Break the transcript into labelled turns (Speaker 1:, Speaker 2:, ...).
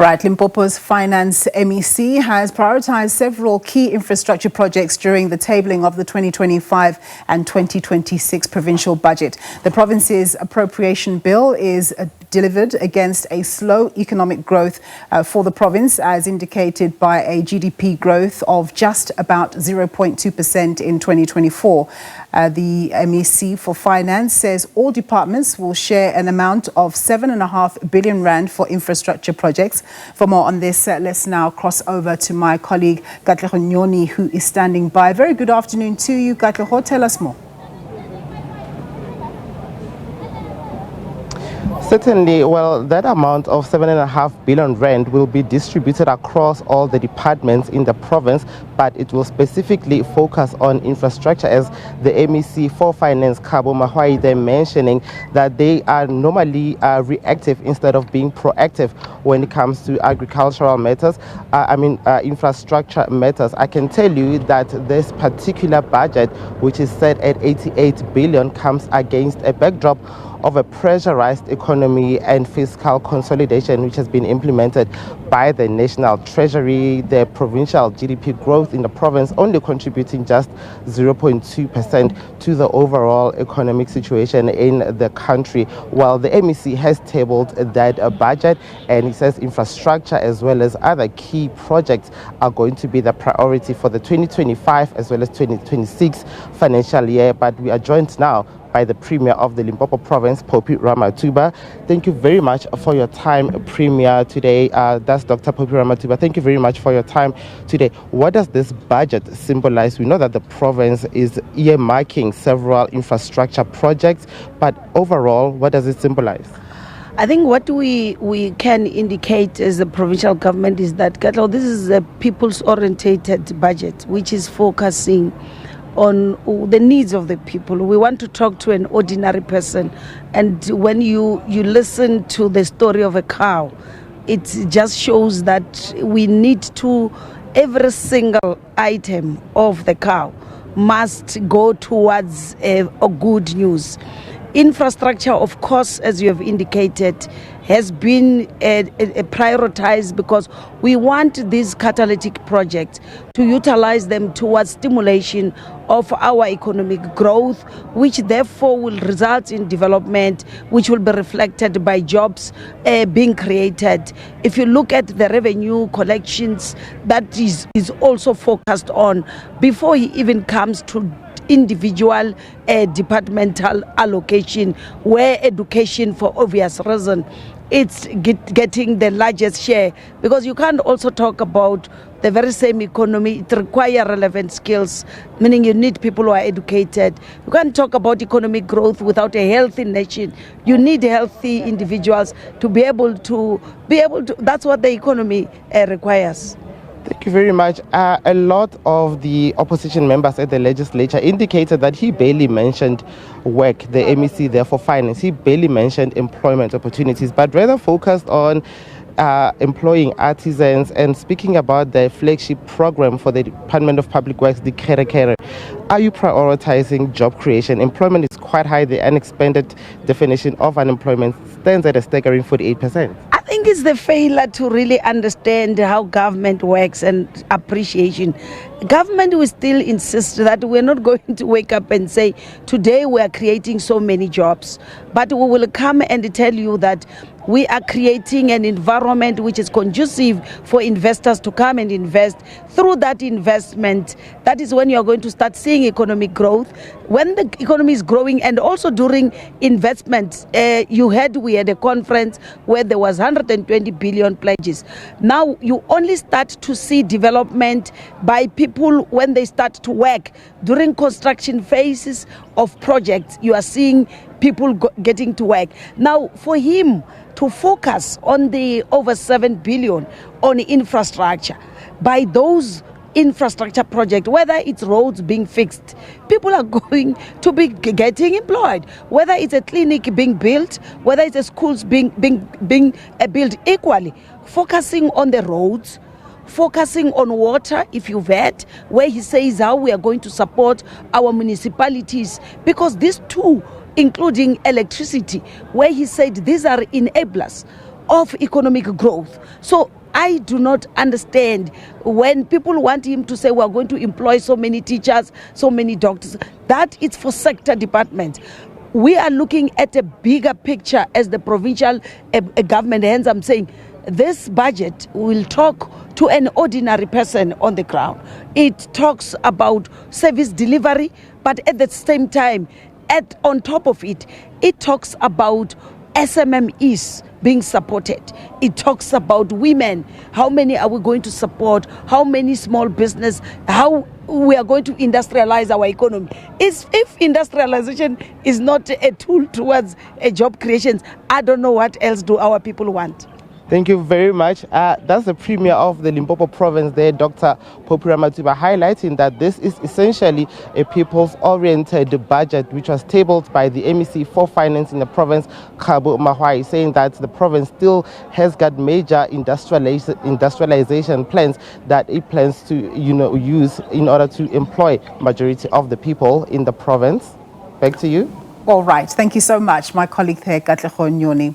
Speaker 1: Right, Limpopo's Finance MEC has prioritised several key infrastructure projects during the tabling of the 2025 and 2026 Provincial Budget. The province's appropriation bill is delivered against a slow economic growth for the province, as indicated by a GDP growth of just about 0.2% in 2024. The MEC for Finance says all departments will share an amount of 7.5 billion rand for infrastructure projects. For more on this, let's now cross over to my colleague Katlego Nyoni, who is standing by. Very good afternoon to you, Katlego. Tell us more.
Speaker 2: Certainly, well, that amount of 7.5 billion rand will be distributed across all the departments in the province, but it will specifically focus on infrastructure, as the MEC for Finance Kgabo Mahaoi, they're mentioning that they are normally reactive instead of being proactive when it comes to agricultural matters, infrastructure matters. I can tell you that this particular budget, which is set at 88 billion, comes against a backdrop of a pressurized economy and fiscal consolidation, which has been implemented by the National Treasury. The provincial GDP growth in the province only contributing just 0.2% to the overall economic situation in the country. While the MEC has tabled that budget, and he says infrastructure as well as other key projects are going to be the priority for the 2025 as well as 2026 financial year. But we are joined now by the Premier of the Limpopo Province, Phophi Ramathuba. Thank you very much for your time, Premier, today. That's Dr. Phophi Ramathuba. Thank you very much for your time today. What does this budget symbolize? We know that the province is earmarking several infrastructure projects, but overall, what does it symbolize?
Speaker 3: I think what we can indicate as the provincial government is that this is a people's-orientated budget, which is focusing on the needs of the people. We want to talk to an ordinary person, and when you listen to the story of a cow, it just shows that we need to, every single item of the cow must go towards a good news. Infrastructure, of course, as you have indicated, has been prioritized because we want these catalytic projects to utilize them towards stimulation of our economic growth, which therefore will result in development, which will be reflected by jobs being created. If you look at the revenue collections, that is also focused on before he even comes to individual departmental allocation, where education, for obvious reason, it's getting the largest share, because you can't also talk about the very same economy. It requires relevant skills, meaning you need people who are educated. You can't talk about economic growth without a healthy nation. You need healthy individuals to be able to, that's what the economy requires.
Speaker 2: Thank you very much. A lot of the opposition members at the legislature indicated that he barely mentioned work, the MEC there for Finance. He barely mentioned employment opportunities, but rather focused on employing artisans and speaking about the flagship program for the Department of Public Works, the Kere. Are you prioritizing job creation? Employment is quite high. The unexpended definition of unemployment stands at a staggering 48%.
Speaker 3: I think it's the failure to really understand how government works and appreciation. Government will still insist that we're not going to wake up and say, today we are creating so many jobs, but we will come and tell you that we are creating an environment which is conducive for investors to come and invest. Through that investment, that is when you are going to start seeing economic growth. When the economy is growing, and also during investment, we had a conference where there was 120 billion pledges. Now you only start to see development by people when they start to work. During construction phases of projects, you are seeing people getting to work. Now, for him to focus on the over 7 billion on infrastructure, by those infrastructure projects, whether it's roads being fixed, people are going to be getting employed. Whether it's a clinic being built, whether it's a schools being built, equally focusing on the roads, focusing on water, if you've heard, where he says how we are going to support our municipalities, because these two, including electricity, where he said these are enablers of economic growth. So I do not understand when people want him to say we're going to employ so many teachers, so many doctors. That is for sector departments. We are looking at a bigger picture as the provincial government. Hence, I'm saying this budget will talk to an ordinary person on the ground. It talks about service delivery, but at the same time, on top of it, it talks about SMMEs being supported. It talks about women. How many are we going to support? How many small business? How we are going to industrialize our economy? If industrialization is not a tool towards a job creation, I don't know what else do our people want.
Speaker 2: Thank you very much. That's the Premier of the Limpopo province there, Dr. Phophi Ramathuba, highlighting that this is essentially a people's-oriented budget which was tabled by the MEC for Finance in the province, Kgabo Mahaoi, saying that the province still has got major industrialization plans that it plans to use in order to employ majority of the people in the province. Back to you.
Speaker 1: All right. Thank you so much, my colleague there, Katlego Nyoni.